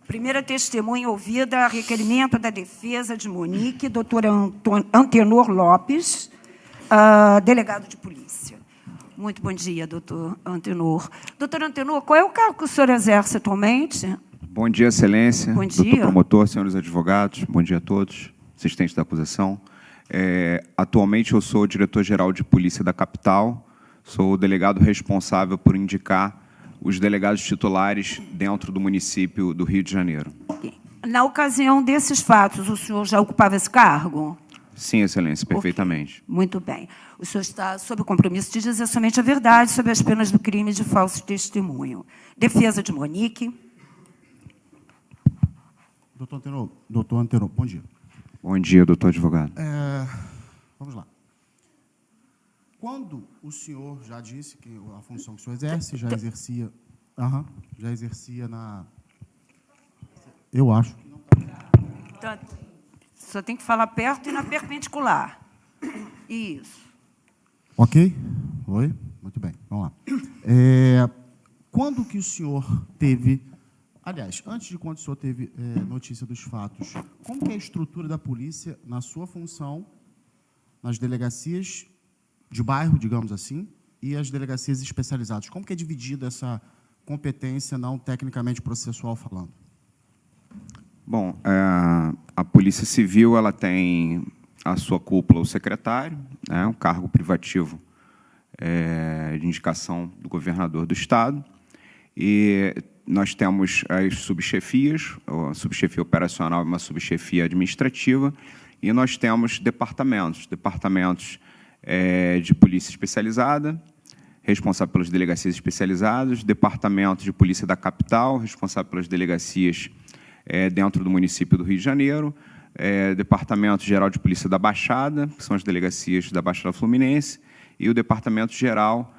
Primeira testemunha ouvida, requerimento da defesa de Monique, doutor Antenor Lopes, delegado de polícia. Muito bom dia, doutor Antenor. Doutor Antenor, qual é o cargo que o senhor exerce atualmente? Bom dia, excelência. Bom dia. Doutor promotor, senhores advogados, bom dia a todos, assistentes da acusação. Atualmente, eu sou diretor-geral de polícia da capital, sou o delegado responsável por indicar os delegados titulares dentro do município do Rio de Janeiro. Na ocasião desses fatos, o senhor já ocupava esse cargo? Sim, excelência, perfeitamente. Okay. Muito bem. O senhor está sob o compromisso de dizer somente a verdade sobre as penas do crime de falso testemunho. Defesa de Monique. Doutor Antenor, bom dia. Bom dia, doutor advogado. Vamos lá. Quando o senhor já disse que a função que o senhor exerce já exercia na... Eu acho. Então, só tem que falar perto e na perpendicular. Isso. Ok? Oi? Muito bem, vamos lá. Quando que o senhor teve... Aliás, antes de quando o senhor teve notícia dos fatos, como que é a estrutura da polícia na sua função, nas delegacias de bairro, digamos assim, e as delegacias especializadas? Como que é dividida essa competência, não tecnicamente processual falando? Bom, a Polícia Civil ela tem a sua cúpula, o secretário, um cargo privativo de indicação do governador do Estado, e nós temos as subchefias, a subchefia operacional e uma subchefia administrativa, e nós temos departamentos de polícia especializada, responsável pelas delegacias especializadas, departamento de polícia da capital, responsável pelas delegacias dentro do município do Rio de Janeiro, departamento geral de polícia da Baixada, que são as delegacias da Baixada Fluminense, e o departamento geral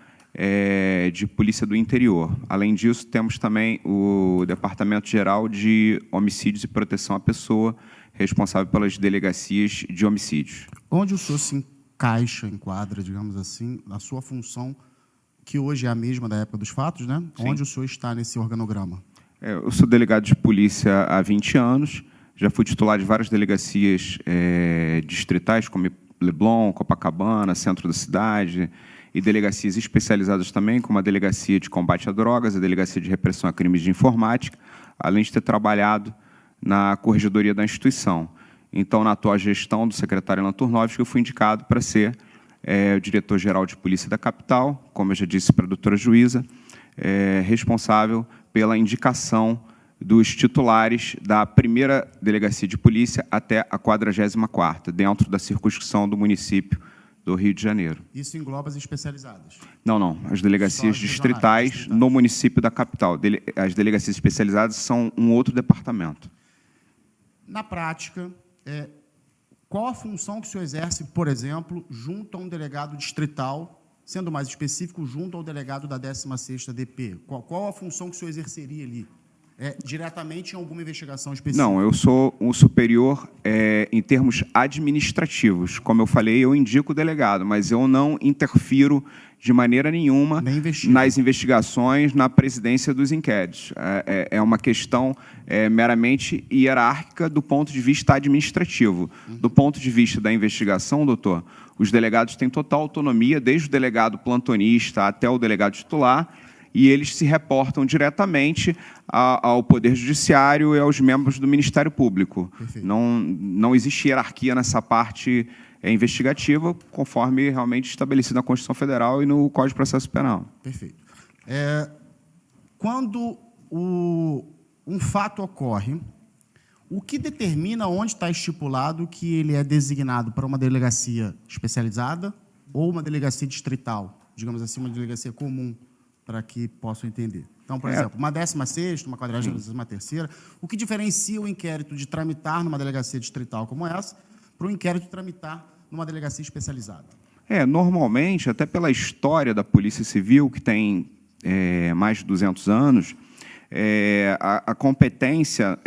de polícia do interior. Além disso, temos também o departamento geral de homicídios e proteção à pessoa, responsável pelas delegacias de homicídios. Onde o senhor se encaixa, enquadra, digamos assim, a sua função, que hoje é a mesma da época dos fatos, né? Sim. Onde o senhor está nesse organograma? Eu sou delegado de polícia há 20 anos, já fui titular de várias delegacias distritais, como Leblon, Copacabana, centro da cidade, e delegacias especializadas também, como a Delegacia de Combate a Drogas, a Delegacia de Repressão a Crimes de Informática, além de ter trabalhado na corregedoria da instituição. Então, na atual gestão do secretário Alan Turnovski, eu fui indicado para ser o diretor-geral de polícia da capital, como eu já disse para a doutora juíza, responsável pela indicação dos titulares da primeira delegacia de polícia até a 44ª, dentro da circunscrição do município do Rio de Janeiro. Isso engloba as especializadas? Não. As delegacias distritais no município da capital. As delegacias especializadas são um outro departamento. Na prática, qual a função que o senhor exerce, por exemplo, junto a um delegado distrital, sendo mais específico, junto ao delegado da 16ª DP? Qual a função que o senhor exerceria ali? Diretamente em alguma investigação específica? Não, eu sou um superior em termos administrativos. Como eu falei, eu indico o delegado, mas eu não interfiro de maneira nenhuma nas investigações, na presidência dos inquéritos. É uma questão meramente hierárquica do ponto de vista administrativo. Do ponto de vista da investigação, doutor, os delegados têm total autonomia, desde o delegado plantonista até o delegado titular, e eles se reportam diretamente ao Poder Judiciário e aos membros do Ministério Público. Não existe hierarquia nessa parte investigativa, conforme realmente estabelecido na Constituição Federal e no Código de Processo Penal. Perfeito. Quando um fato ocorre, o que determina onde está estipulado que ele é designado para uma delegacia especializada ou uma delegacia distrital, digamos assim, uma delegacia comum, para que possam entender? Então, por exemplo, uma 16ª, uma 43ª, o que diferencia o inquérito de tramitar numa delegacia distrital como essa para o inquérito de tramitar numa delegacia especializada? Normalmente, até pela história da Polícia Civil, que tem mais de 200 anos, a competência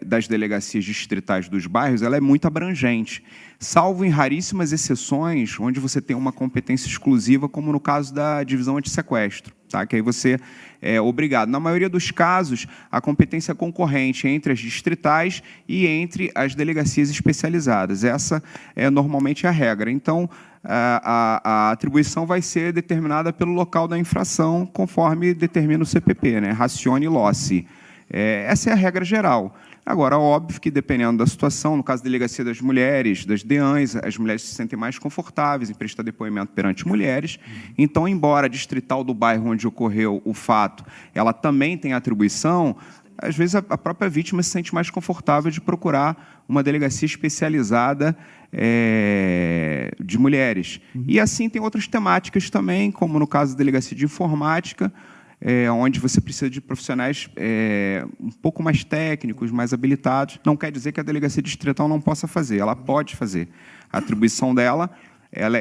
das delegacias distritais dos bairros ela é muito abrangente, salvo em raríssimas exceções, onde você tem uma competência exclusiva, como no caso da divisão antissequestro. tá? Que aí você é obrigado. Na maioria dos casos, a competência é concorrente entre as distritais e entre as delegacias especializadas. Essa é normalmente a regra. Então, a atribuição vai ser determinada pelo local da infração, conforme determina o CPP, né? Ratione loci. Essa é a regra geral. Agora, óbvio que, dependendo da situação, no caso da delegacia das mulheres, das DEANs, as mulheres se sentem mais confortáveis em prestar depoimento perante mulheres. Então, embora a distrital do bairro onde ocorreu o fato, ela também tem atribuição, às vezes a própria vítima se sente mais confortável de procurar uma delegacia especializada de mulheres. E assim tem outras temáticas também, como no caso da delegacia de informática, onde você precisa de profissionais um pouco mais técnicos, mais habilitados. Não quer dizer que a delegacia distrital não possa fazer, ela pode fazer. A atribuição dela, ela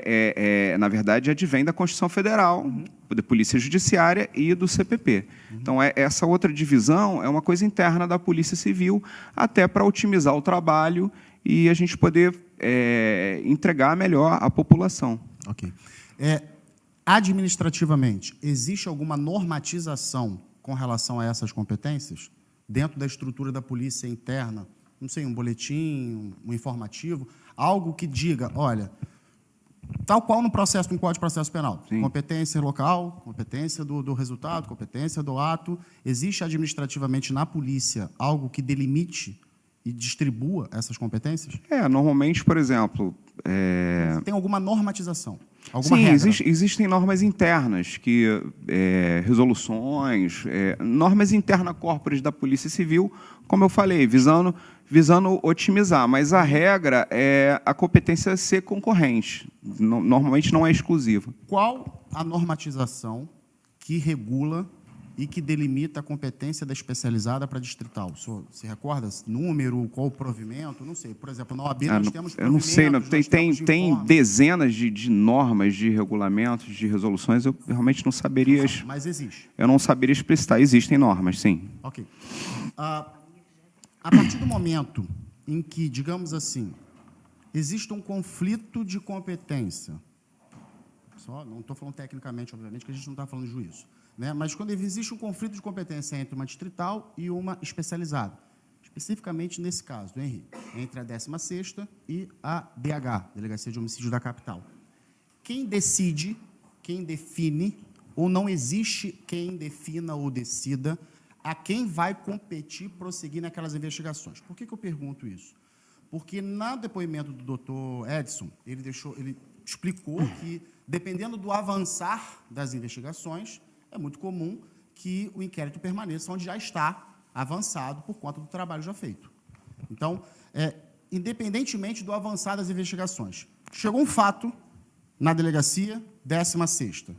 na verdade, advém da Constituição Federal, da Polícia Judiciária e do CPP. Então, essa outra divisão é uma coisa interna da Polícia Civil, até para otimizar o trabalho e a gente poder entregar melhor à população. Ok. Administrativamente, existe alguma normatização com relação a essas competências? Dentro da estrutura da polícia interna, não sei, um boletim, um informativo, algo que diga, olha, tal qual no processo, no Código de Processo Penal, Sim. Competência local, competência do resultado, competência do ato, existe administrativamente na polícia algo que delimite e distribua essas competências? Normalmente, por exemplo... Tem alguma normatização? Alguma Sim, regra? existem normas internas, resoluções, normas interna corporis da Polícia Civil, como eu falei, visando otimizar, mas a regra é a competência ser concorrente, normalmente não é exclusiva. Qual a normatização que regula e que delimita a competência da especializada para a distrital? O senhor se recorda? Número, qual o provimento? Não sei. Por exemplo, na OAB nós temos eu não sei, tem dezenas de normas, de regulamentos, de resoluções, eu realmente não saberia... Mas existe. Eu não saberia explicitar. Existem normas, sim. Ok. A partir do momento em que, digamos assim, existe um conflito de competência, não estou falando tecnicamente, obviamente, que a gente não está falando de juízo, né? Mas quando existe um conflito de competência entre uma distrital e uma especializada, especificamente nesse caso, do Henrique, entre a 16ª e a DH, Delegacia de Homicídio da Capital. Quem decide, quem define, ou não existe quem defina ou decida a quem vai competir prosseguir naquelas investigações? Por que eu pergunto isso? Porque, no depoimento do doutor Edson, ele explicou que, dependendo do avançar das investigações, é muito comum que o inquérito permaneça onde já está avançado por conta do trabalho já feito. Então, independentemente do avançar das investigações, chegou um fato na delegacia 16ª.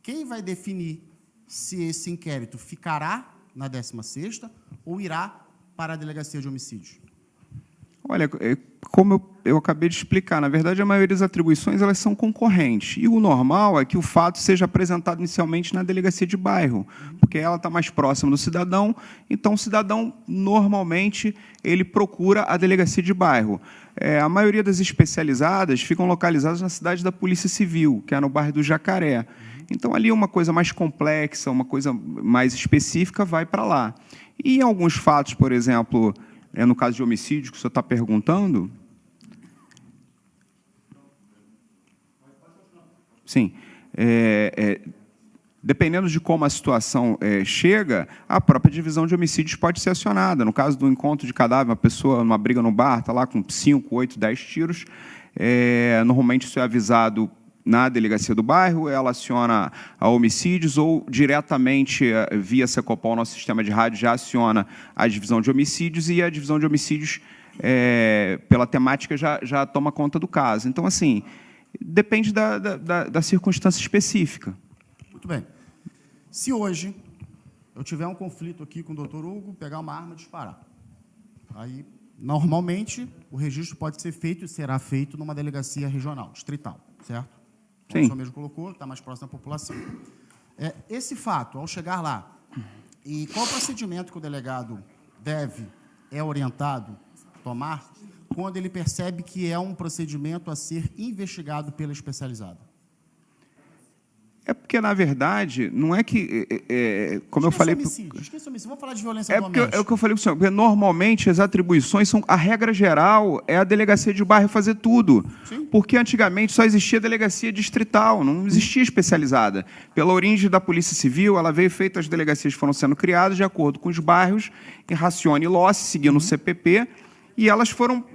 Quem vai definir se esse inquérito ficará na 16ª ou irá para a delegacia de homicídios? Olha, como eu acabei de explicar, na verdade, a maioria das atribuições elas são concorrentes. E o normal é que o fato seja apresentado inicialmente na delegacia de bairro, porque ela está mais próxima do cidadão, então o cidadão, normalmente, ele procura a delegacia de bairro. A maioria das especializadas ficam localizadas na cidade da Polícia Civil, que é no bairro do Jacaré. Então, ali uma coisa mais complexa, uma coisa mais específica, vai para lá. E em alguns fatos, por exemplo... no caso de homicídio, que o senhor está perguntando... Sim. Dependendo de como a situação chega, a própria divisão de homicídios pode ser acionada. No caso do encontro de cadáver, uma pessoa numa briga no bar, está lá com 5, 8, 10 tiros, normalmente isso é avisado na delegacia do bairro, ela aciona a homicídios ou diretamente via Secopol, nosso sistema de rádio já aciona a divisão de homicídios e a divisão de homicídios, pela temática, já toma conta do caso. Então, assim, depende da circunstância específica. Muito bem. Se hoje eu tiver um conflito aqui com o doutor Hugo, pegar uma arma e disparar, aí, normalmente, o registro pode ser feito e será feito numa delegacia regional, distrital, certo? Como o senhor mesmo colocou, está mais próximo da população. Esse fato, ao chegar lá, e qual o procedimento que o delegado é orientado a tomar quando ele percebe que é um procedimento a ser investigado pela especializada? É porque, na verdade, não é que... como eu falei... Esqueci homicídio. Vamos falar de violência É doméstica. o que eu falei com o senhor. Porque, normalmente, as atribuições são... A regra geral é a delegacia de bairro fazer tudo. Sim. Porque, antigamente, só existia delegacia distrital, não existia especializada. Pela origem da Polícia Civil, ela veio feita, as delegacias foram sendo criadas de acordo com os bairros, em Racione e Lossi, seguindo o CPP, e elas foram,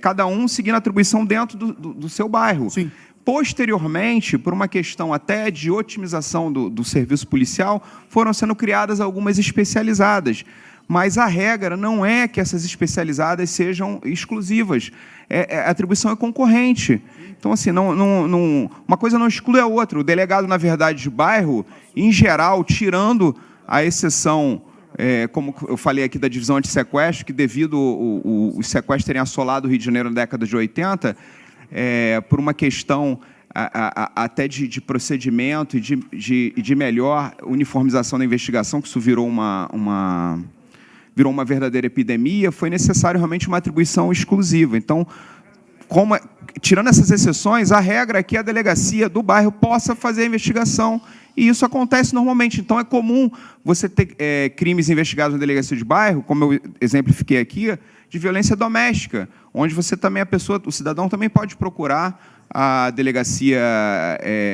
cada um seguindo a atribuição dentro do seu bairro. Sim. Posteriormente, por uma questão até de otimização do serviço policial, foram sendo criadas algumas especializadas. Mas a regra não é que essas especializadas sejam exclusivas. A atribuição é concorrente. Então, assim, uma coisa não exclui a outra. O delegado, na verdade, de bairro, em geral, tirando a exceção, como eu falei aqui, da divisão antissequestro, que devido os sequestros terem assolado o Rio de Janeiro na década de 80, por uma questão até de procedimento e de melhor uniformização da investigação, que isso virou uma verdadeira epidemia, foi necessário realmente uma atribuição exclusiva. Então, tirando essas exceções, a regra é que a delegacia do bairro possa fazer a investigação, e isso acontece normalmente. Então, é comum você ter crimes investigados na delegacia de bairro, como eu exemplifiquei aqui, de violência doméstica, onde você também, o cidadão também pode procurar a delegacia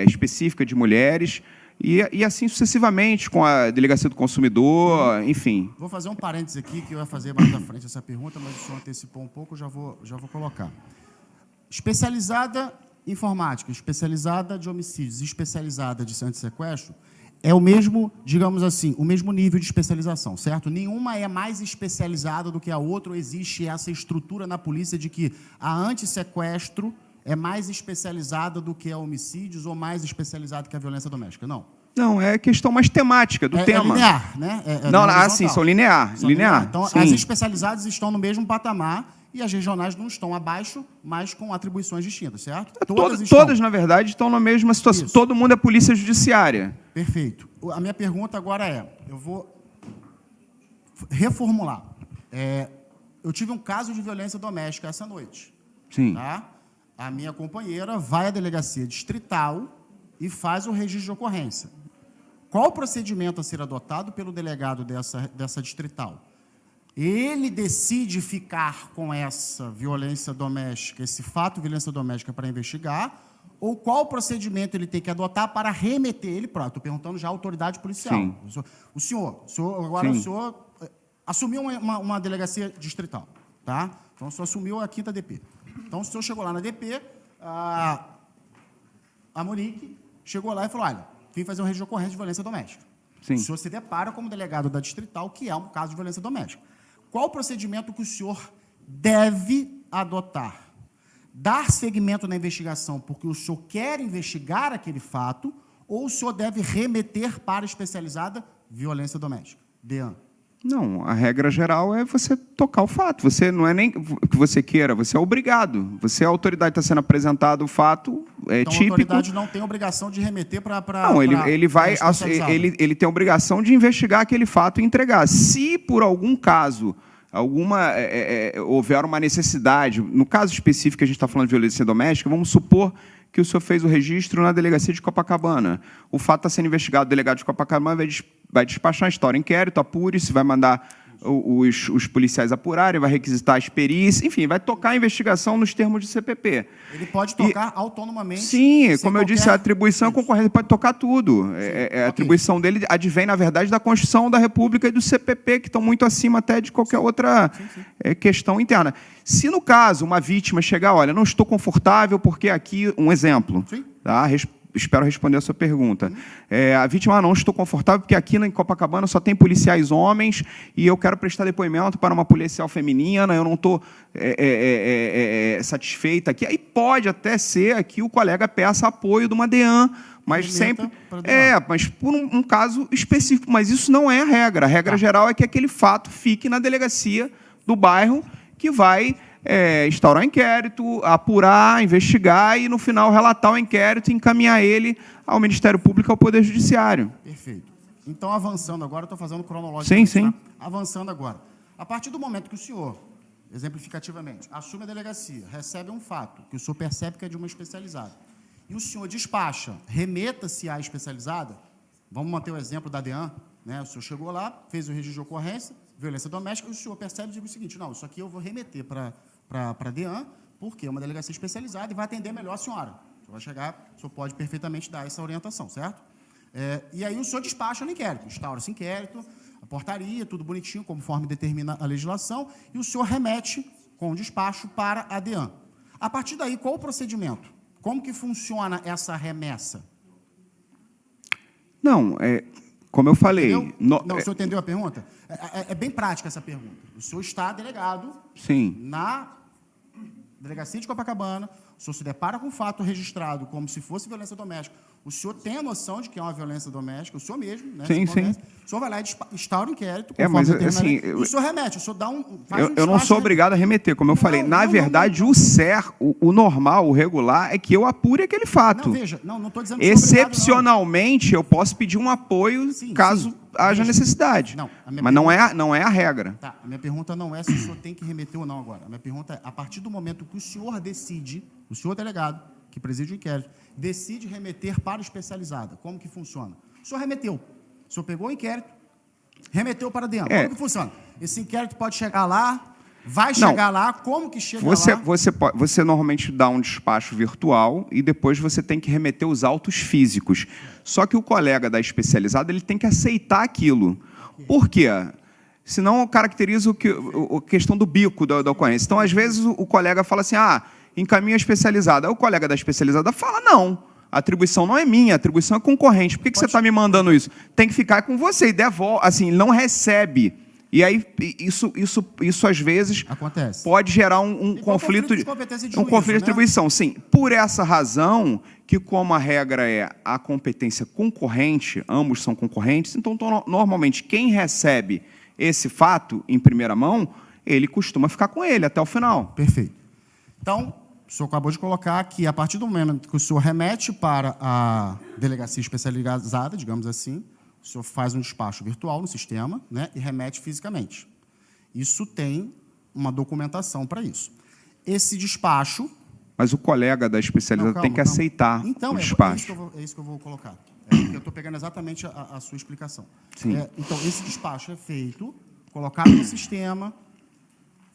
específica de mulheres, e assim sucessivamente, com a delegacia do consumidor, enfim. Vou fazer um parênteses aqui, que eu ia fazer mais à frente essa pergunta, mas o senhor antecipou um pouco, já vou colocar. Especializada informática, especializada de homicídios, especializada de antissequestro, é o mesmo, digamos assim, o mesmo nível de especialização, certo? Nenhuma é mais especializada do que a outra, ou existe essa estrutura na polícia de que a antissequestro é mais especializada do que a homicídios ou mais especializada que a violência doméstica? Não. Não, é questão mais temática do tema. É linear, né? Sim, são linear. Então, sim. As especializadas estão no mesmo patamar e as regionais não estão abaixo, mas com atribuições distintas, certo? Todas, na verdade, estão na mesma situação. Isso. Todo mundo é polícia judiciária. Perfeito. A minha pergunta agora eu vou reformular. Eu tive um caso de violência doméstica essa noite. Sim. Tá? A minha companheira vai à delegacia distrital e faz o registro de ocorrência. Qual o procedimento a ser adotado pelo delegado dessa distrital? Ele decide ficar com essa violência doméstica, esse fato de violência doméstica para investigar, ou qual procedimento ele tem que adotar para remeter ele para... Estou perguntando já à autoridade policial. Sim. O senhor assumiu uma delegacia distrital, tá? Então, o senhor assumiu a 5ª DP. Então, o senhor chegou lá na DP, a Monique chegou lá e falou, olha, vim fazer um registro de ocorrência de violência doméstica. Sim. O senhor se depara como delegado da distrital, que é um caso de violência doméstica. Qual o procedimento que o senhor deve adotar? Dar seguimento na investigação porque o senhor quer investigar aquele fato ou o senhor deve remeter para a especializada violência doméstica? Dean. Não, a regra geral é você tocar o fato. Você não é nem o que você queira, você é obrigado. Você, a autoridade está sendo apresentado o fato, então, típico. A autoridade não tem obrigação de remeter para... Não, ele tem a obrigação de investigar aquele fato e entregar. Se, por algum caso, houver uma necessidade, no caso específico que a gente está falando de violência doméstica, vamos supor que o senhor fez o registro na delegacia de Copacabana. O fato está sendo investigado, o delegado de Copacabana vai despachar a história, inquérito, apure-se, vai mandar os policiais apurarem, vai requisitar as perícias, enfim, vai tocar a investigação nos termos de CPP. Ele pode tocar autonomamente? Sim, como eu disse, a atribuição é concorrente, ele pode tocar tudo. A atribuição dele advém, na verdade, da Constituição da República e do CPP, que estão muito acima até de qualquer outra questão interna. Se, no caso, uma vítima chegar, olha, não estou confortável porque aqui, um exemplo, tá? Espero responder a sua pergunta. A vítima, não estou confortável porque aqui em Copacabana só tem policiais homens e eu quero prestar depoimento para uma policial feminina, eu não estou satisfeita aqui. Aí pode até ser que o colega peça apoio de uma DEAN, mas sempre... mas por um caso específico. Mas isso não é a regra. A regra geral é que aquele fato fique na delegacia do bairro que vai... instaurar um inquérito, apurar, investigar e, no final, relatar o inquérito e encaminhar ele ao Ministério Público, ao Poder Judiciário. Perfeito. Então, avançando agora, estou fazendo cronológico. Sim. Tá? Avançando agora. A partir do momento que o senhor, exemplificativamente, assume a delegacia, recebe um fato que o senhor percebe que é de uma especializada, e o senhor despacha, remeta-se à especializada. Vamos manter o exemplo da DEAN, né? O senhor chegou lá, fez o registro de ocorrência, violência doméstica, e o senhor percebe e diz o seguinte: não, isso aqui eu vou remeter para a DEAN, porque é uma delegacia especializada e vai atender melhor a senhora. O senhor vai chegar, o senhor pode perfeitamente dar essa orientação, certo? E aí o senhor despacha no inquérito, instaura-se inquérito, a portaria, tudo bonitinho, conforme determina a legislação, e o senhor remete com o despacho para a DEAN. A partir daí, qual o procedimento? Como que funciona essa remessa? Não, como eu falei... Não, o senhor entendeu a pergunta? É bem prática essa pergunta. O senhor está delegado Sim. na delegacia de Copacabana, o senhor se depara com um fato registrado como se fosse violência doméstica, o senhor tem a noção de que é uma violência doméstica, o senhor mesmo, né? Sim, sim. O senhor vai lá e instaura o inquérito, Mas assim... o senhor remete, o senhor dá eu não sou obrigado a remeter, como eu falei. Na verdade, o certo, o normal, o regular, é que eu apure aquele fato. Não, veja, não estou dizendo que excepcionalmente, eu posso pedir um apoio caso haja necessidade. Mas não é a regra. Tá, a minha pergunta não é se o senhor tem que remeter ou não agora. A minha pergunta é, a partir do momento que o senhor decide, o senhor delegado, que preside o inquérito, decide remeter para a especializada. Como que funciona? O senhor remeteu. O senhor pegou o inquérito, remeteu para dentro. Como que funciona? Esse inquérito pode chegar lá, vai chegar lá, como que chega lá? Você normalmente dá um despacho virtual e depois você tem que remeter os autos físicos. Só que o colega da especializada ele tem que aceitar aquilo. Por quê? Senão caracteriza a questão do bico da ocorrência. Então, às vezes, o colega fala assim, encaminha a especializada. Aí o colega da especializada fala, não, a atribuição não é minha, a atribuição é concorrente. Por que você está me mandando isso? Tem que ficar com você e devolve, assim, não recebe. E aí, isso às vezes acontece. Pode gerar um conflito de atribuição. Sim, por essa razão, que como a regra é a competência concorrente, ambos são concorrentes, então normalmente quem recebe esse fato em primeira mão, ele costuma ficar com ele até o final. Perfeito. Então, o senhor acabou de colocar que, a partir do momento que o senhor remete para a delegacia especializada, digamos assim, o senhor faz um despacho virtual no sistema, né, e remete fisicamente. Isso tem uma documentação para isso. Esse despacho... Mas o colega da especializada tem que aceitar o despacho. É isso que eu vou colocar. Eu estou pegando exatamente a sua explicação. Então, esse despacho é feito, colocado no sistema...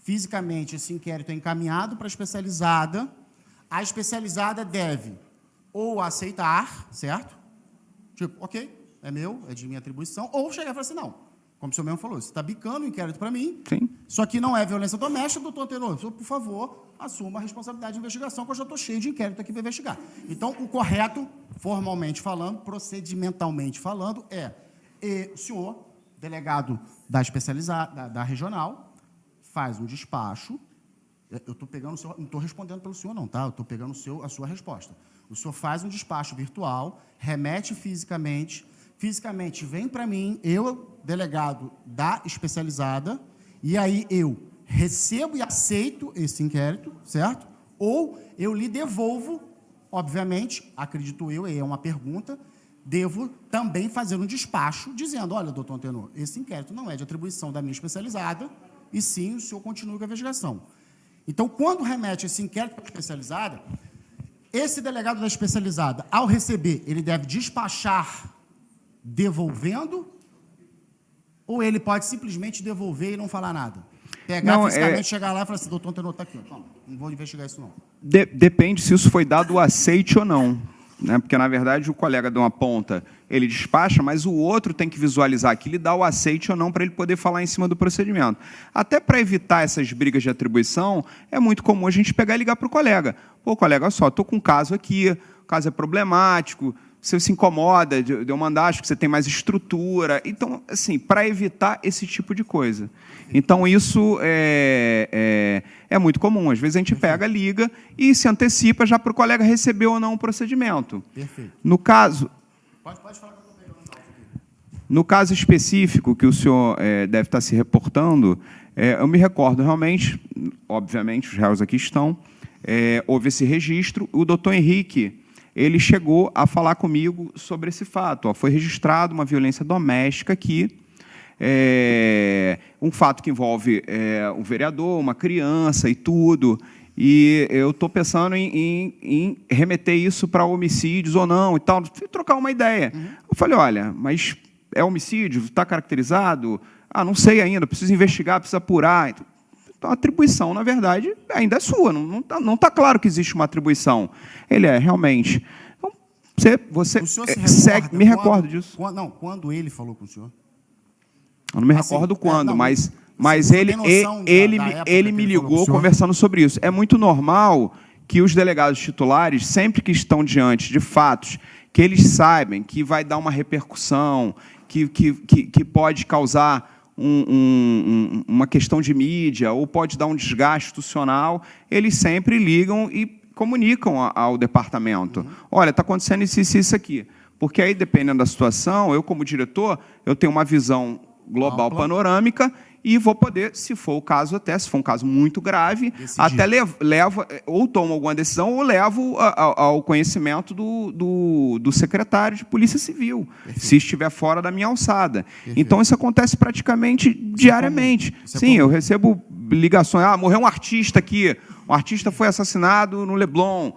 Fisicamente, esse inquérito é encaminhado para a especializada deve ou aceitar, certo? Tipo, ok, é meu, é de minha atribuição, ou chegar e falar assim, não, como o senhor mesmo falou, você está bicando o inquérito para mim, isso aqui não é violência doméstica, doutor Antenor, por favor, assuma a responsabilidade de investigação, que eu já estou cheio de inquérito aqui para investigar. Então, o correto, formalmente falando, procedimentalmente falando, o senhor, delegado da especializada, da regional, faz um despacho, eu estou pegando o senhor, não estou respondendo pelo senhor não, tá? Eu estou pegando a sua resposta. O senhor faz um despacho virtual, remete fisicamente vem para mim, eu, delegado da especializada, e aí eu recebo e aceito esse inquérito, certo? Ou eu lhe devolvo, obviamente, acredito eu, é uma pergunta, devo também fazer um despacho dizendo, olha, doutor Antenor, esse inquérito não é de atribuição da minha especializada, e sim, o senhor continua com a investigação. Então, quando remete esse inquérito para a especializada, esse delegado da especializada, ao receber, ele deve despachar devolvendo, ou ele pode simplesmente devolver e não falar nada? Pegar fisicamente, chegar lá e falar assim, doutor Antenor, está aqui, não vou investigar isso não. Depende se isso foi dado o aceite ou não. Né? Porque, na verdade, o colega de uma ponta, ele despacha, mas o outro tem que visualizar aquilo e dar o aceite ou não para ele poder falar em cima do procedimento. Até para evitar essas brigas de atribuição, é muito comum a gente pegar e ligar para o colega. Pô, colega, olha só, estou com um caso aqui, o caso é problemático, você se incomoda de eu mandar, acho que você tem mais estrutura. Então, assim, para evitar esse tipo de coisa. Então, isso é muito comum. Às vezes a gente pega, liga e se antecipa já para o colega receber ou não o procedimento. Perfeito. No caso... Pode falar que eu estou pegando o aqui. No caso específico que o senhor deve estar se reportando, eu me recordo realmente, obviamente, os réus aqui estão, houve esse registro, o doutor Henrique, ele chegou a falar comigo sobre esse fato. Foi registrado uma violência doméstica aqui, um fato que envolve um vereador, uma criança e tudo, e eu estou pensando em remeter isso para homicídios ou não, e tal, trocar uma ideia. Eu falei, olha, mas é homicídio? Está caracterizado? Ah, não sei ainda, preciso investigar, preciso apurar. Então, a atribuição, na verdade, ainda é sua, não está claro que existe uma atribuição. Ele é, realmente. Então, você segue, me recordo disso. Quando ele falou com o senhor? Eu não me recordo quando, mas ele me ligou conversando sobre isso. É muito normal que os delegados titulares, sempre que estão diante de fatos que eles sabem que vai dar uma repercussão, que pode causar uma questão de mídia ou pode dar um desgaste institucional, eles sempre ligam e comunicam ao departamento. Olha, está acontecendo isso aqui. Porque aí, dependendo da situação, eu, como diretor, eu tenho uma visão global, panorâmica, e vou poder, se for o caso, se for um caso muito grave, decidir. Até levo, ou tomo alguma decisão, ou levo ao conhecimento do secretário de Polícia Civil, Perfeito. Se estiver fora da minha alçada. Perfeito. Então, isso acontece praticamente diariamente. Sim, eu recebo ligações. Ah, morreu um artista aqui, um artista foi assassinado no Leblon.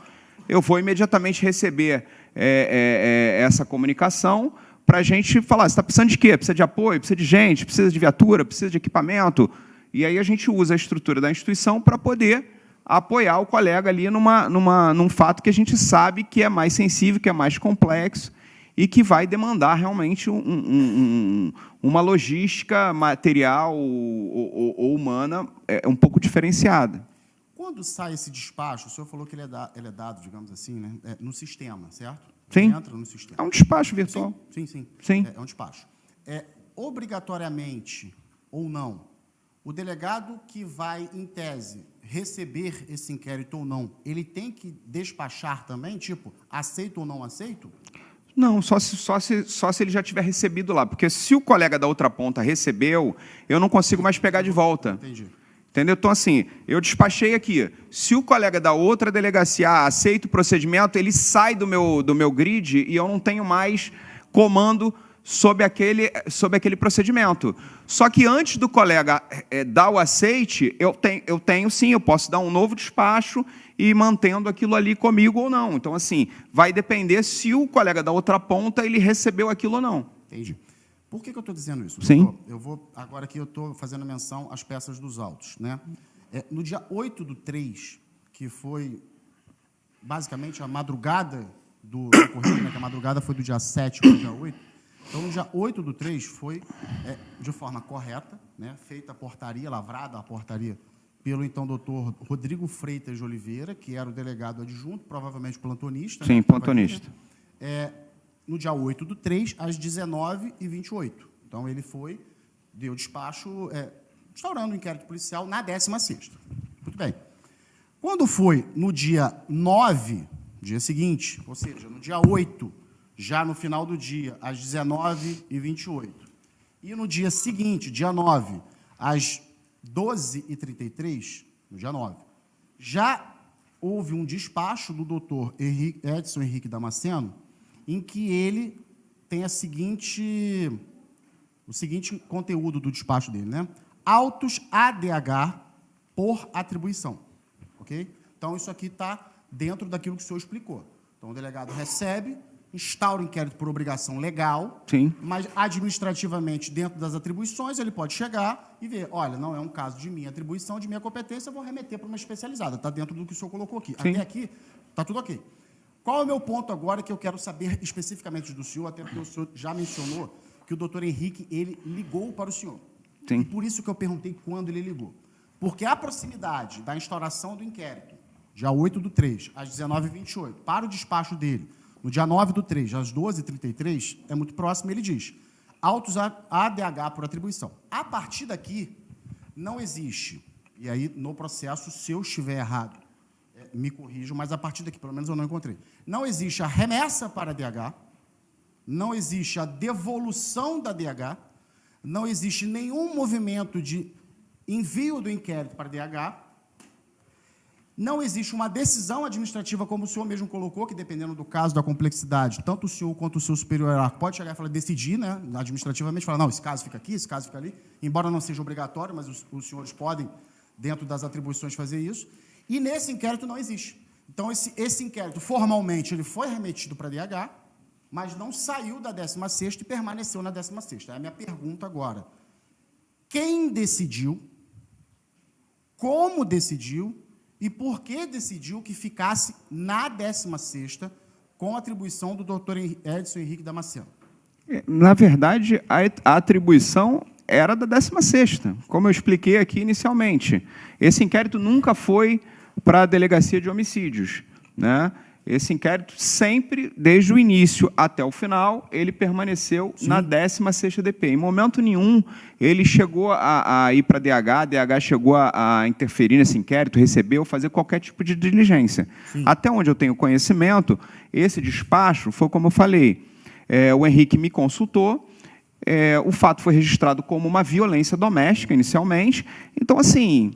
Eu vou imediatamente receber essa comunicação, para a gente falar, você está precisando de quê? Precisa de apoio, precisa de gente, precisa de viatura, precisa de equipamento. E aí a gente usa a estrutura da instituição para poder apoiar o colega ali num fato que a gente sabe que é mais sensível, que é mais complexo e que vai demandar realmente uma logística material ou humana um pouco diferenciada. Quando sai esse despacho, o senhor falou que ele é dado, digamos assim, né, no sistema, certo? Sim, entra no sistema. É um despacho virtual. Sim. É um despacho. Obrigatoriamente ou não, o delegado que vai, em tese, receber esse inquérito ou não, ele tem que despachar também, tipo, aceito ou não aceito? Não, só se ele já tiver recebido lá. Porque se o colega da outra ponta recebeu, eu não consigo mais pegar de volta. Entendi. Entendeu? Então, assim, eu despachei aqui. Se o colega da outra delegacia aceita o procedimento, ele sai do meu grid e eu não tenho mais comando sobre aquele procedimento. Só que antes do colega dar o aceite, eu tenho sim, eu posso dar um novo despacho e mantendo aquilo ali comigo ou não. Então, assim, vai depender se o colega da outra ponta ele recebeu aquilo ou não. Entendi. Por que eu estou dizendo isso? Sim. Agora aqui eu estou fazendo menção às peças dos autos, né? No dia 8/3, que foi basicamente a madrugada do ocorrido, né? Que a madrugada foi do dia 7 para o dia 8. Então, no dia 8/3 foi, de forma correta, né? Feita a portaria, lavrada a portaria pelo então doutor Rodrigo Freitas de Oliveira, que era o delegado adjunto, provavelmente plantonista. Sim, né? plantonista. No dia 8/3, às 19h28. Então, ele deu despacho, instaurando o inquérito policial na 16ª. Muito bem. Quando foi no dia 9, dia seguinte, ou seja, no dia 8, já no final do dia, às 19h28, e no dia seguinte, dia 9, às 12h33, no dia 9, já houve um despacho do doutor Edson Henrique Damasceno, em que ele tem o seguinte conteúdo do despacho dele, né? Autos ADH por atribuição, ok? Então, isso aqui está dentro daquilo que o senhor explicou. Então, o delegado recebe, instaura o inquérito por obrigação legal, sim, mas administrativamente, dentro das atribuições, ele pode chegar e ver, olha, não é um caso de minha atribuição, de minha competência, eu vou remeter para uma especializada. Está dentro do que o senhor colocou aqui. Sim. Até aqui, está tudo ok. Qual é o meu ponto agora que eu quero saber especificamente do senhor, até porque o senhor já mencionou que o doutor Henrique, ele ligou para o senhor. Sim. E por isso que eu perguntei quando ele ligou. Porque a proximidade da instauração do inquérito, dia 8/3, às 19h28, para o despacho dele, no dia 9/3, às 12h33, é muito próximo, ele diz, autos ADH por atribuição. A partir daqui, não existe, e aí no processo, se eu estiver errado, me corrijam, mas a partir daqui, pelo menos eu não encontrei. Não existe a remessa para a DH, não existe a devolução da DH, não existe nenhum movimento de envio do inquérito para a DH, não existe uma decisão administrativa, como o senhor mesmo colocou, que dependendo do caso, da complexidade, tanto o senhor quanto o seu superior hierárquico pode chegar e falar, decidir, né, administrativamente, falar, não, esse caso fica aqui, esse caso fica ali, embora não seja obrigatório, mas os senhores podem, dentro das atribuições, fazer isso. E nesse inquérito não existe. Então, esse inquérito, formalmente, ele foi remetido para a DH, mas não saiu da 16ª e permaneceu na 16ª. É a minha pergunta agora. Quem decidiu, como decidiu e por que decidiu que ficasse na 16ª com a atribuição do doutor Edson Henrique Damasceno? Na verdade, a atribuição era da 16ª, como eu expliquei aqui inicialmente. Esse inquérito nunca foi para a Delegacia de Homicídios, né? Esse inquérito sempre, desde o início até o final, ele permaneceu na 16ª DP. Em momento nenhum, ele chegou a ir para a DH chegou a interferir nesse inquérito, recebeu, fazer qualquer tipo de diligência. Sim. Até onde eu tenho conhecimento, esse despacho foi como eu falei, o Henrique me consultou, o fato foi registrado como uma violência doméstica, inicialmente. Então, assim,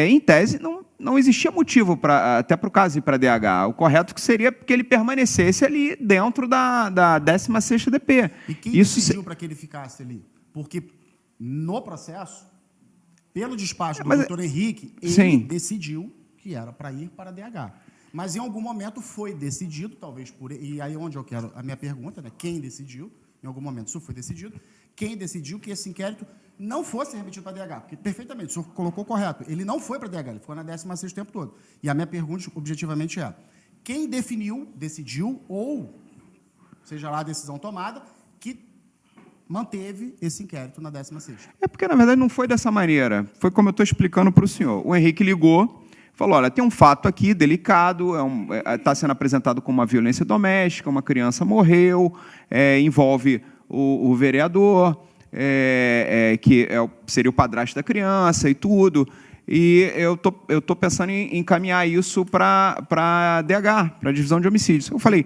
em tese, não existia motivo até para o caso ir para a DH. O correto que seria que ele permanecesse ali dentro da 16ª DP. E quem decidiu para que ele ficasse ali? Porque, no processo, pelo despacho do doutor Henrique, ele decidiu que era para ir para a DH. Mas, em algum momento, foi decidido, talvez por... E aí onde eu quero a minha pergunta, né? Quem decidiu? Em algum momento isso foi decidido. Quem decidiu que esse inquérito não fosse remetido para a DH? Porque, perfeitamente, o senhor colocou correto. Ele não foi para a DH, ele ficou na 16ª o tempo todo. E a minha pergunta, objetivamente, é: quem decidiu, ou, seja lá a decisão tomada, que manteve esse inquérito na 16ª? É porque, na verdade, não foi dessa maneira. Foi como eu estou explicando para o senhor. O Henrique ligou, falou, olha, tem um fato aqui delicado, está sendo apresentado como uma violência doméstica, uma criança morreu, envolve o vereador, que seria o padrasto da criança e tudo, e eu tô pensando em encaminhar isso para a DH, para a Divisão de Homicídios. Eu falei,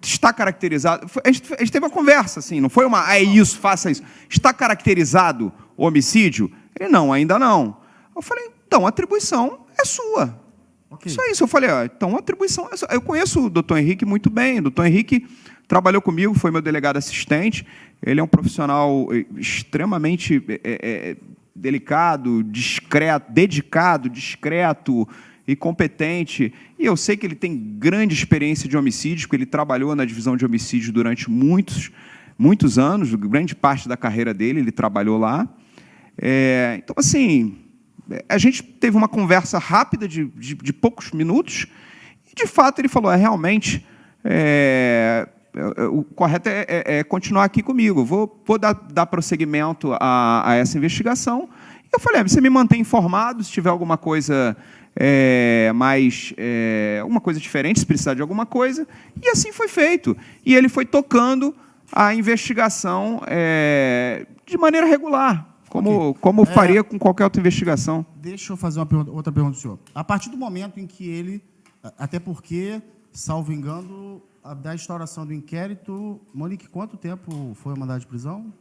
está caracterizado... A gente teve uma conversa, assim, não foi uma... é isso, faça isso. Está caracterizado o homicídio? Ele, não, ainda não. Eu falei, então, a atribuição é sua. Okay. Só isso. Eu falei, então, a atribuição é sua. Eu conheço o doutor Henrique muito bem. O doutor Henrique trabalhou comigo, foi meu delegado assistente. Ele é um profissional extremamente delicado, dedicado, discreto e competente. E eu sei que ele tem grande experiência de homicídios, porque ele trabalhou na divisão de homicídios durante muitos anos, grande parte da carreira dele, ele trabalhou lá. Então, assim, a gente teve uma conversa rápida de poucos minutos e, de fato, ele falou, realmente, o correto é continuar aqui comigo, vou dar prosseguimento a essa investigação. E eu falei, você me mantém informado se tiver alguma coisa uma coisa diferente, se precisar de alguma coisa, e assim foi feito. E ele foi tocando a investigação de maneira regular, como faria com qualquer outra investigação. Deixa eu fazer outra pergunta do senhor. A partir do momento em que ele, até porque, salvo engano, da instauração do inquérito, Monique, quanto tempo foi o mandado de prisão?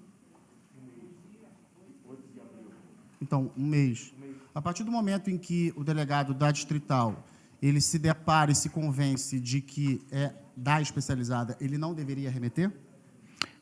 Então, um mês. A partir do momento em que o delegado da distrital ele se depara e se convence de que é da especializada, ele não deveria remeter?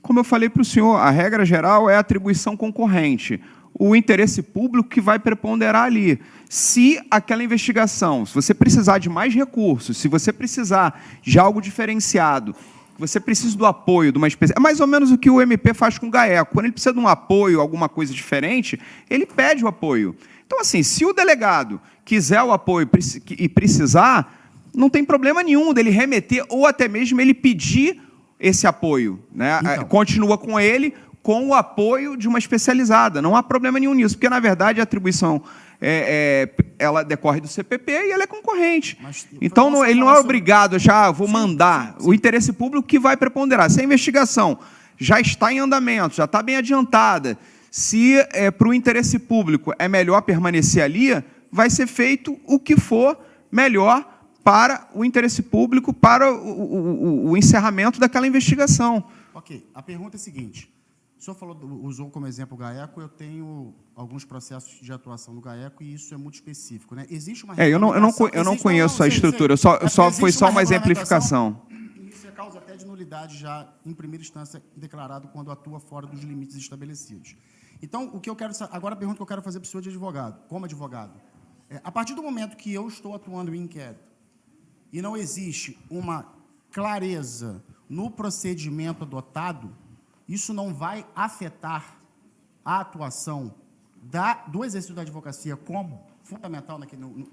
Como eu falei para o senhor, a regra geral é a atribuição concorrente. O interesse público que vai preponderar ali. Se aquela investigação, se você precisar de mais recursos, se você precisar de algo diferenciado, você precisa do apoio de uma espécie... É mais ou menos o que o MP faz com o GAECO. Quando ele precisa de um apoio, alguma coisa diferente, ele pede o apoio. Então, assim, se o delegado quiser o apoio e precisar, não tem problema nenhum dele remeter ou até mesmo ele pedir esse apoio, né? Então, continua com ele, com o apoio de uma especializada. Não há problema nenhum nisso, porque, na verdade, a atribuição ela decorre do CPP e ela é concorrente. Então, ele não é obrigado a achar, vou mandar. Sim. O interesse público que vai preponderar. Se a investigação já está em andamento, já está bem adiantada, se para o interesse público é melhor permanecer ali, vai ser feito o que for melhor para o interesse público, para o encerramento daquela investigação. Ok. A pergunta é a seguinte. O senhor usou como exemplo o GAECO, eu tenho alguns processos de atuação do GAECO e isso é muito específico, né? Existe uma eu não conheço a estrutura, foi só uma exemplificação. Isso é causa até de nulidade já em primeira instância declarado quando atua fora dos limites estabelecidos. Então, agora a pergunta que eu quero fazer para o senhor de advogado, como advogado. A partir do momento que eu estou atuando em inquérito e não existe uma clareza no procedimento adotado, isso não vai afetar a atuação do exercício da advocacia como fundamental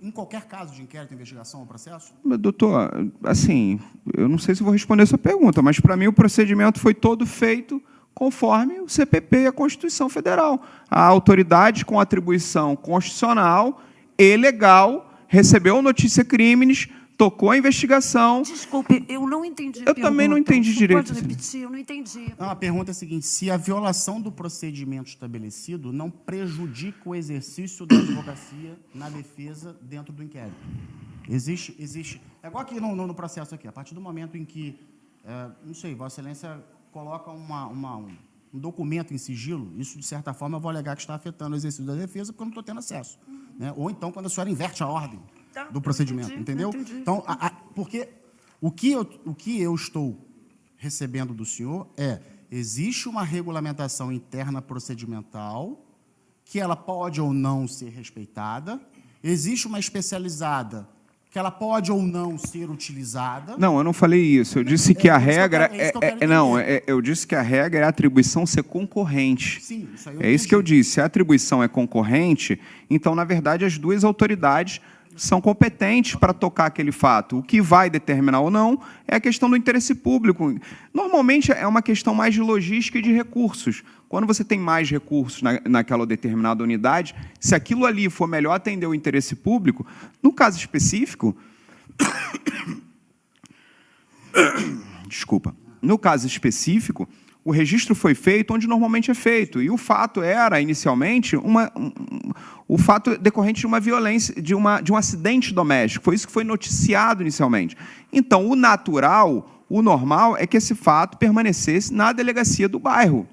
em qualquer caso de inquérito, investigação ou processo? Mas, doutor, assim, eu não sei se vou responder essa pergunta, mas, para mim, o procedimento foi todo feito conforme o CPP e a Constituição Federal. A autoridade com atribuição constitucional e legal recebeu notícia crimes, tocou a investigação. Desculpe, eu não entendi a pergunta. Eu também não entendi direito. Pode repetir? Eu não entendi. Não, a pergunta é a seguinte: se a violação do procedimento estabelecido não prejudica o exercício da advocacia na defesa dentro do inquérito. Existe. É igual aqui no processo aqui. A partir do momento em que, não sei, Vossa Excelência coloca um documento em sigilo, isso, de certa forma, eu vou alegar que está afetando o exercício da defesa porque eu não estou tendo acesso. Né? Ou então, quando a senhora inverte a ordem do procedimento, entendeu? Entendi. Então, porque o que eu estou recebendo do senhor existe uma regulamentação interna procedimental que ela pode ou não ser respeitada, existe uma especializada que ela pode ou não ser utilizada. Não, eu não falei isso. Eu disse que a regra eu disse que a regra é a atribuição ser concorrente. Sim, isso aí é isso que eu disse. Se a atribuição é concorrente, então, na verdade, as duas autoridades são competentes para tocar aquele fato. O que vai determinar ou não é a questão do interesse público. Normalmente é uma questão mais de logística e de recursos. Quando você tem mais recursos naquela determinada unidade, se aquilo ali for melhor atender o interesse público, no caso específico... Desculpa. No caso específico, o registro foi feito onde normalmente é feito. E o fato era, inicialmente, o fato decorrente de uma violência, de um acidente doméstico. Foi isso que foi noticiado inicialmente. Então, o natural, o normal, é que esse fato permanecesse na delegacia do bairro.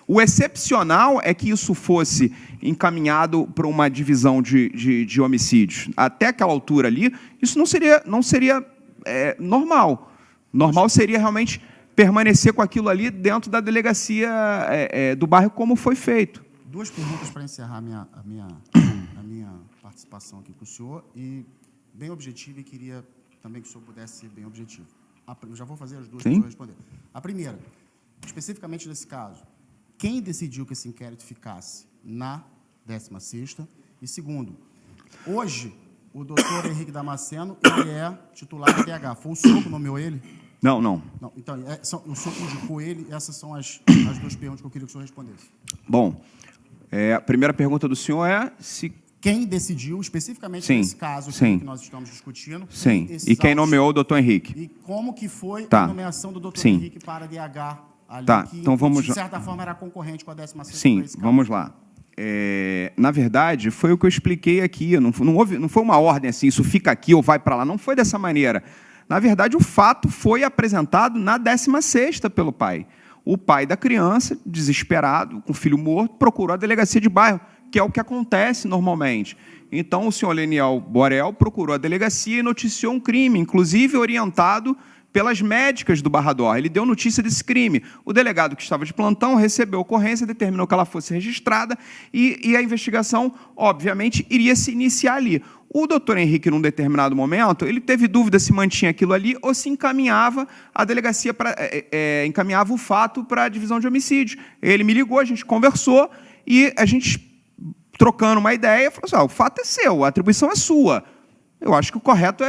O excepcional é que isso fosse encaminhado para uma divisão de homicídios. Até aquela altura ali, isso não seria normal. Normal seria realmente permanecer com aquilo ali dentro da delegacia do bairro, como foi feito. Duas perguntas para encerrar a minha participação aqui com o senhor, e bem objetivo, e queria também que o senhor pudesse ser bem objetivo. Eu já vou fazer as duas para o senhor responder. A primeira, especificamente nesse caso, quem decidiu que esse inquérito ficasse na 16ª? E segundo, hoje, o doutor Henrique Damasceno, ele é titular da DH. Foi o senhor que nomeou ele? Não. Então, o senhor indicou ele, essas são as duas perguntas que eu queria que o senhor respondesse. Bom, a primeira pergunta do senhor é se... Quem decidiu, especificamente nesse caso que nós estamos discutindo... Sim, e quem nomeou o doutor Henrique? E como que foi a nomeação do doutor Henrique para a DH ali, que, então vamos de certa forma, era concorrente com a 16ª? Sim, vamos lá. Na verdade, foi o que eu expliquei aqui. Não foi uma ordem assim, isso fica aqui ou vai para lá. Não foi dessa maneira. Na verdade, o fato foi apresentado na 16ª pelo pai. O pai da criança, desesperado, com o filho morto, procurou a delegacia de bairro, que é o que acontece normalmente. Então, o senhor Leniel Borel procurou a delegacia e noticiou um crime, inclusive orientado pelas médicas do Barrador. Ele deu notícia desse crime. O delegado que estava de plantão recebeu a ocorrência, determinou que ela fosse registrada e a investigação, obviamente, iria se iniciar ali. O doutor Henrique, num determinado momento, ele teve dúvida se mantinha aquilo ali ou se encaminhava a delegacia, encaminhava o fato para a divisão de homicídios. Ele me ligou, a gente conversou e a gente, trocando uma ideia, falou assim: o fato é seu, a atribuição é sua. Eu acho que o correto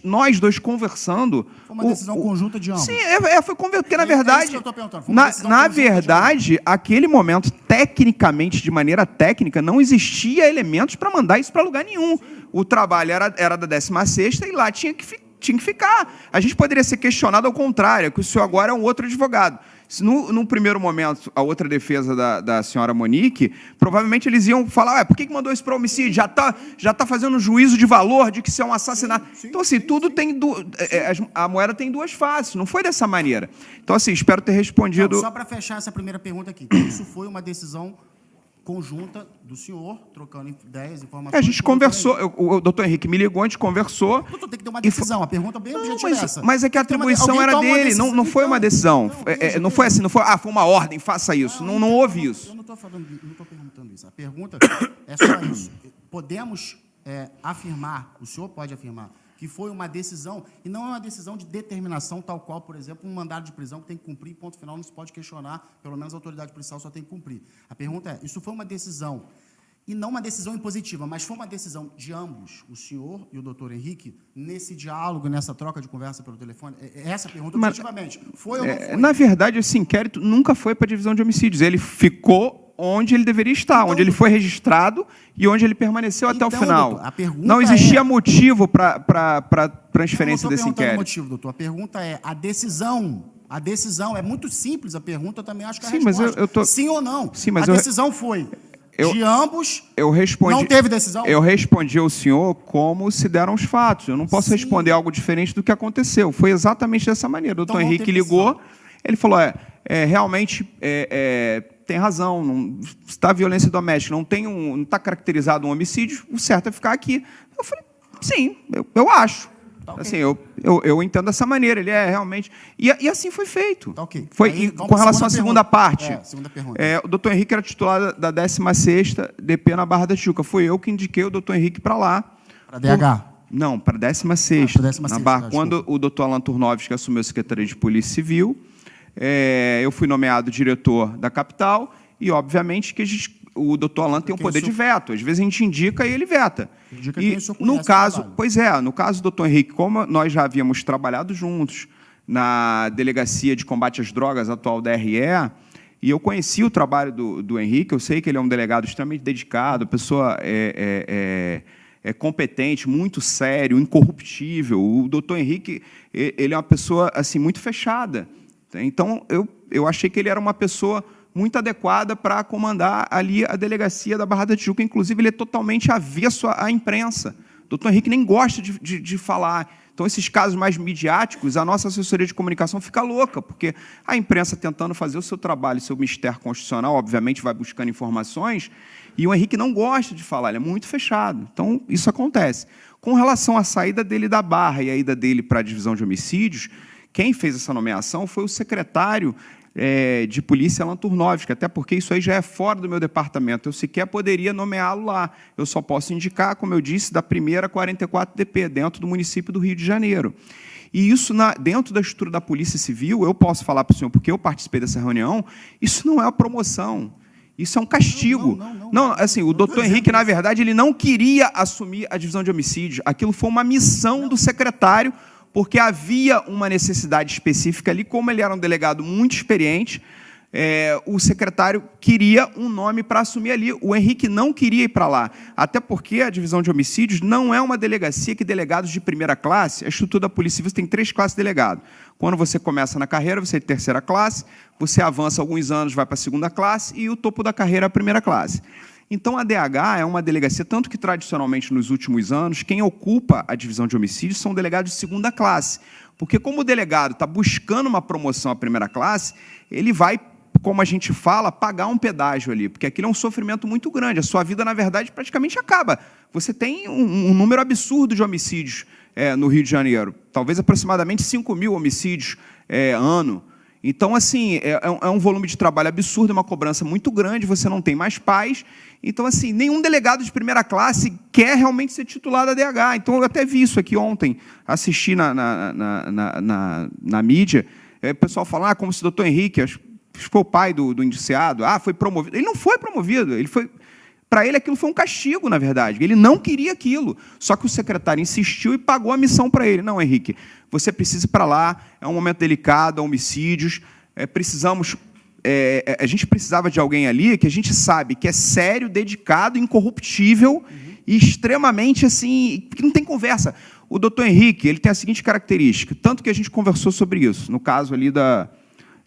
nós dois conversando... Foi uma decisão conjunta de ambos. Sim, foi porque, na verdade... É isso que eu estou perguntando. Foi uma decisão na verdade, aquele momento, tecnicamente, de maneira técnica, não existia elementos para mandar isso para lugar nenhum. Sim. O trabalho era da 16ª e lá tinha que ficar. A gente poderia ser questionado ao contrário, que o senhor agora é um outro advogado. Se num primeiro momento, a outra defesa da senhora Monique, provavelmente eles iam falar: por que mandou isso para homicídio? Já tá fazendo juízo de valor de que isso é um assassinato. Então, assim, a moeda tem duas faces, não foi dessa maneira. Então, assim, espero ter respondido... Não, só para fechar essa primeira pergunta aqui, isso foi uma decisão conjunta do senhor, trocando ideias, informações... A gente conversou, o doutor Henrique me ligou, a gente conversou... Doutor, tem que ter uma decisão, a pergunta bem objetiva é essa. Mas é que a atribuição era dele, não foi uma decisão. Não foi assim, foi uma ordem, faça isso. Não houve isso. Eu não estou perguntando isso. A pergunta é só isso. podemos afirmar, o senhor pode afirmar, que foi uma decisão, e não é uma decisão de determinação tal qual, por exemplo, um mandado de prisão que tem que cumprir, ponto final, não se pode questionar, pelo menos a autoridade policial só tem que cumprir. A pergunta é, isso foi uma decisão, e não uma decisão impositiva, mas foi uma decisão de ambos, o senhor e o doutor Henrique, nesse diálogo, nessa troca de conversa pelo telefone? Essa pergunta, objetivamente, foi ou não foi? Na verdade, esse inquérito nunca foi para a divisão de homicídios, ele ficou onde ele deveria estar, então, onde ele foi registrado e onde ele permaneceu até o final. Doutor, a pergunta não existia motivo para transferência desse inquérito. Motivo, doutor. A pergunta é, a decisão é muito simples, a pergunta eu também acho que a sim, resposta. Mas sim ou não? Sim, mas a decisão foi de ambos, não teve decisão? Eu respondi ao senhor como se deram os fatos. Eu não posso responder algo diferente do que aconteceu. Foi exatamente dessa maneira. O doutor Henrique ligou, ele falou, realmente... tem razão, não está violência doméstica, não está caracterizado um homicídio, o certo é ficar aqui. Eu falei, sim, eu acho. Tá, okay. Assim, eu entendo dessa maneira, ele é realmente... E assim foi feito. Tá, okay. Foi, aí, com relação à segunda parte, segunda pergunta. O doutor Henrique era titular da 16ª DP na Barra da Tijuca. Foi eu que indiquei o doutor Henrique para lá. Para DH? Não, para a 16ª. Na Barra. Quando o doutor Alan Turnovski assumiu a Secretaria de Polícia Civil, eu fui nomeado diretor da capital e, obviamente, que o doutor Alan tem um poder de veto. Às vezes a gente indica e ele veta. E no caso, no caso do doutor Henrique, como nós já havíamos trabalhado juntos na Delegacia de Combate às Drogas, atual DRE, e eu conheci o trabalho do Henrique, eu sei que ele é um delegado extremamente dedicado, pessoa competente, muito sério, incorruptível. O doutor Henrique, ele é uma pessoa assim, muito fechada. Então, eu achei que ele era uma pessoa muito adequada para comandar ali a delegacia da Barra da Tijuca. Inclusive, ele é totalmente avesso à imprensa. O doutor Henrique nem gosta de falar. Então, esses casos mais midiáticos, a nossa assessoria de comunicação fica louca, porque a imprensa tentando fazer o seu trabalho, seu mistério constitucional, obviamente, vai buscando informações, e o Henrique não gosta de falar, ele é muito fechado. Então, isso acontece. Com relação à saída dele da Barra e a ida dele para a divisão de homicídios, quem fez essa nomeação foi o secretário de polícia, Alan Turnovski, até porque isso aí já é fora do meu departamento. Eu sequer poderia nomeá-lo lá. Eu só posso indicar, como eu disse, da primeira 44 DP, dentro do município do Rio de Janeiro. E isso, dentro da estrutura da Polícia Civil, eu posso falar para o senhor, porque eu participei dessa reunião, isso não é uma promoção. Isso é um castigo. Não, assim, o doutor Henrique, na verdade, ele não queria assumir a divisão de homicídios. Aquilo foi uma missão do secretário, porque havia uma necessidade específica ali, como ele era um delegado muito experiente, o secretário queria um nome para assumir ali. O Henrique não queria ir para lá, até porque a divisão de homicídios não é uma delegacia que delegados de primeira classe, a estrutura da Polícia Civil tem 3 classes de delegado. Quando você começa na carreira, você é de terceira classe, você avança alguns anos, vai para a segunda classe, e o topo da carreira é a primeira classe. Então, a DH é uma delegacia, tanto que, tradicionalmente, nos últimos anos, quem ocupa a divisão de homicídios são delegados de segunda classe. Porque, como o delegado está buscando uma promoção à primeira classe, ele vai, como a gente fala, pagar um pedágio ali, porque aquilo é um sofrimento muito grande. A sua vida, na verdade, praticamente acaba. Você tem um número absurdo de homicídios no Rio de Janeiro, talvez aproximadamente 5.000 homicídios ano. Então, assim, é um volume de trabalho absurdo, é uma cobrança muito grande, você não tem mais paz. Então, assim, nenhum delegado de primeira classe quer realmente ser titular da DH. Então, eu até vi isso aqui ontem, assisti na mídia, o pessoal falando, como se o doutor Henrique foi o pai do indiciado, foi promovido. Ele não foi promovido, para ele aquilo foi um castigo, na verdade. Ele não queria aquilo. Só que o secretário insistiu e pagou a missão para ele. Não, Henrique, você precisa ir para lá, é um momento delicado, há homicídios, a gente precisava de alguém ali que a gente sabe que é sério, dedicado, incorruptível e extremamente, assim, que não tem conversa. O doutor Henrique, ele tem a seguinte característica, tanto que a gente conversou sobre isso, no caso ali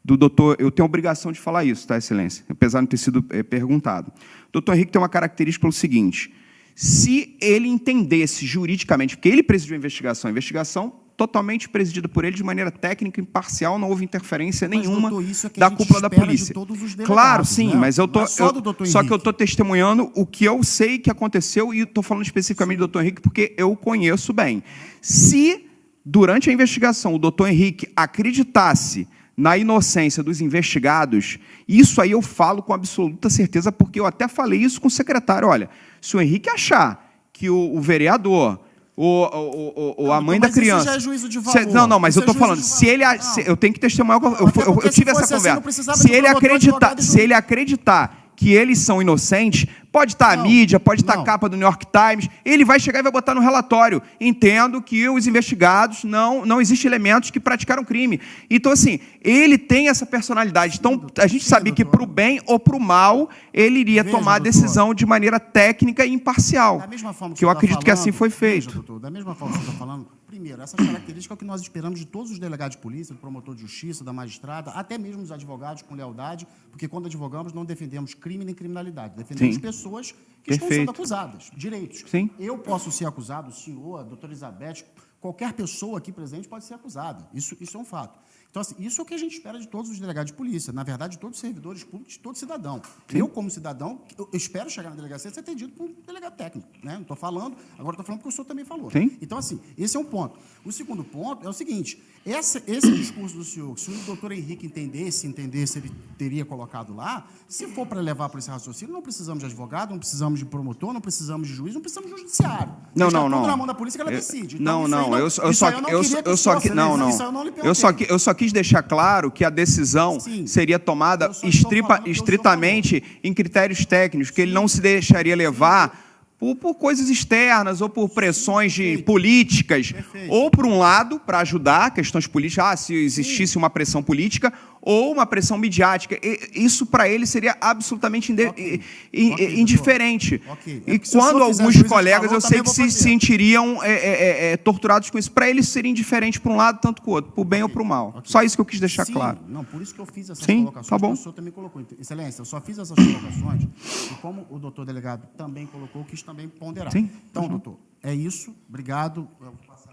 do doutor, eu tenho a obrigação de falar isso, tá, Excelência? Apesar de não ter sido perguntado. O doutor Henrique tem uma característica pelo seguinte, se ele entendesse juridicamente, porque ele presidiu a investigação totalmente presidida por ele de maneira técnica, imparcial, não houve interferência nenhuma da cúpula da polícia. Claro, sim, né? Mas só que eu estou testemunhando o que eu sei que aconteceu e estou falando especificamente do doutor Henrique porque eu conheço bem. Se, durante a investigação, o doutor Henrique acreditasse na inocência dos investigados, isso aí eu falo com absoluta certeza, porque eu até falei isso com o secretário. Olha, se o Henrique achar que o vereador, a mãe da criança... Isso já é juízo de valor. Não, mas eu estou falando, se ele... Eu tenho que testemunhar... Eu tive essa conversa. Se ele acreditar que eles são inocentes, pode estar a mídia, pode estar a capa do New York Times, ele vai chegar e vai botar no relatório. Entendo que os investigados, não existem elementos que praticaram crime. Então, assim, ele tem essa personalidade. Então, a gente sabia que, para o bem ou para o mal, ele iria tomar a decisão de maneira técnica e imparcial. Da mesma forma que eu acredito que assim foi feito. Doutor, da mesma forma que você está falando, primeiro, essas características é o que nós esperamos de todos os delegados de polícia, do promotor de justiça, da magistrada, até mesmo dos advogados com lealdade, porque quando advogamos não defendemos crime nem criminalidade, defendemos pessoas que estão sendo acusadas, direitos. Sim. Eu posso ser acusado, o senhor, a doutora Elizabeth, qualquer pessoa aqui presente pode ser acusada. Isso é um fato. Então, assim, isso é o que a gente espera de todos os delegados de polícia, na verdade, de todos os servidores públicos, de todo cidadão. Sim. Eu, como cidadão, eu espero chegar na delegacia e ser atendido por um delegado técnico. Né? Não estou falando, agora estou falando porque o senhor também falou. Sim. Então, assim, esse é um ponto. O segundo ponto é o seguinte, esse discurso do senhor, se o doutor Henrique entendesse, ele teria colocado lá, se for para levar para esse raciocínio, não precisamos de advogado, não precisamos de promotor, não precisamos de juiz, não precisamos de judiciário. Não. Tudo na mão da polícia que ela decide. Então, eu só quis deixar claro que a decisão seria tomada estritamente em critérios técnicos, que ele não se deixaria levar por coisas externas ou por pressões políticas, ou por um lado, para ajudar questões políticas, se existisse uma pressão política, ou uma pressão midiática. Isso, para ele, seria absolutamente indiferente. E quando alguns colegas, eu sei que se sentiriam torturados com isso, para eles seria indiferente para um lado, tanto para o outro, para o bem ou para o mal. Só isso que eu quis deixar claro. Não, por isso que eu fiz essas colocações, tá bom. que o senhor também colocou. Excelência, eu só fiz essas colocações, e como o doutor delegado também colocou, quis também ponderar. Sim. Então, doutor, é isso. Obrigado. Eu vou passar